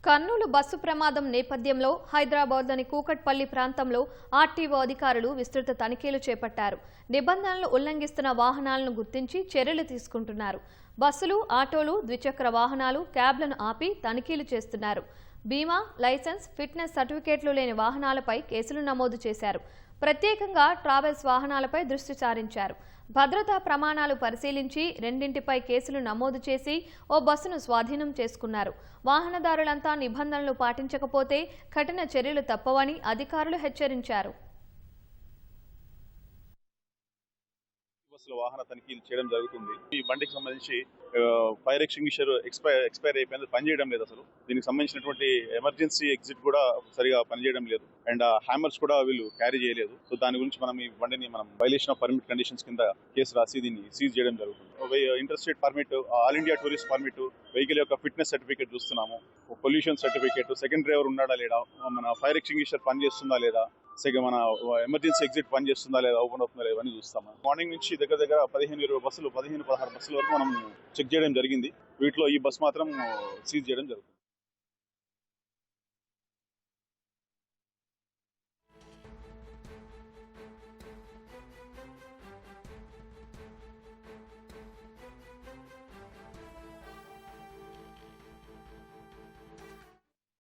Kurnool bus ప్రమాదం నేపథ్యంలో హైదరాబాద్లోని కూకట్పల్లి ప్రాంతంలో ఆర్టీఓ అధికారులు విస్తృత తనిఖీలు చేపట్టారు. నిబంధనలు ఉల్లంఘిస్తున్న వాహనాలను గుర్తించి చర్యలు తీసుకుంటున్నారు. బస్సులు, ఆటోలు, ద్విచక్ర వాహనాలు, క్యాబ్లను ఆపి తనిఖీలు చేస్తున్నారు. బీమా, లైసెన్స్, ఫిట్నెస్ సర్టిఫికేట్లు లేని వాహనాలపై కేసులు నమోదు చేశారు. ప్రత్యేకంగా ట్రావెల్స్ వాహనాలపై దృష్టి సారించారు. భద్రతా ప్రమాణాలు పరిశీలించి రెండింటిపై కేసులు నమోదు చేసి ఓ బస్సును స్వాధీనం చేసుకున్నారు. వాహనదారులంతా నిబంధనలు పాటించకపోతే కఠిన చర్యలు తప్పవని అధికారులు హెచ్చరించారు. వాహన తనిఖీలు చేయడం జరుగుతుంది. ఈ బండికి సంబంధించి ఫైర్ ఎక్స్టింగ్విషర్ ఎక్స్పైర్ అయిపోయింది, పనిచేయడం లేదు. అసలు దీనికి సంబంధించినటువంటి ఎమర్జెన్సీ ఎగ్జిట్ కూడా సరిగా పనిచేయడం లేదు. అండ్ హ్యామర్స్ కూడా వీళ్ళు క్యారీ చేయలేదు. సో దాని గురించి మనం ఈ బండిని వైలేషన్ ఆఫ్ పర్మిట్ కండిషన్స్ కింద కేసు రాసి దీన్ని సీజ్ చేయడం జరుగుతుంది. Interstate permit, all India tourist permit, vehicle యొక్క ఫిట్నెస్ సర్టిఫికేట్ చూస్తున్నాము, పొల్యూషన్ సర్టిఫికేట్, సెకండ్ డ్రైవర్ ఉన్నాడా లేదా, మన ఫైర్ ఎక్స్టింగ్విషర్ పనిచేస్తుందా లేదా, మన ఎమర్జెన్సీ ఎగ్జిట్ పని చేస్తుందా లేదా, ఓపెన్ అవుతుందా లేదా అని చూస్తాము. మార్నింగ్ నుంచి దగ్గర 15-20 బస్సులు, 15-16 బస్సుల వరకు మనం చెక్ చేయడం జరిగింది. వీటిలో ఈ బస్ మాత్రం సీజ్ చేయడం జరుగుతుంది.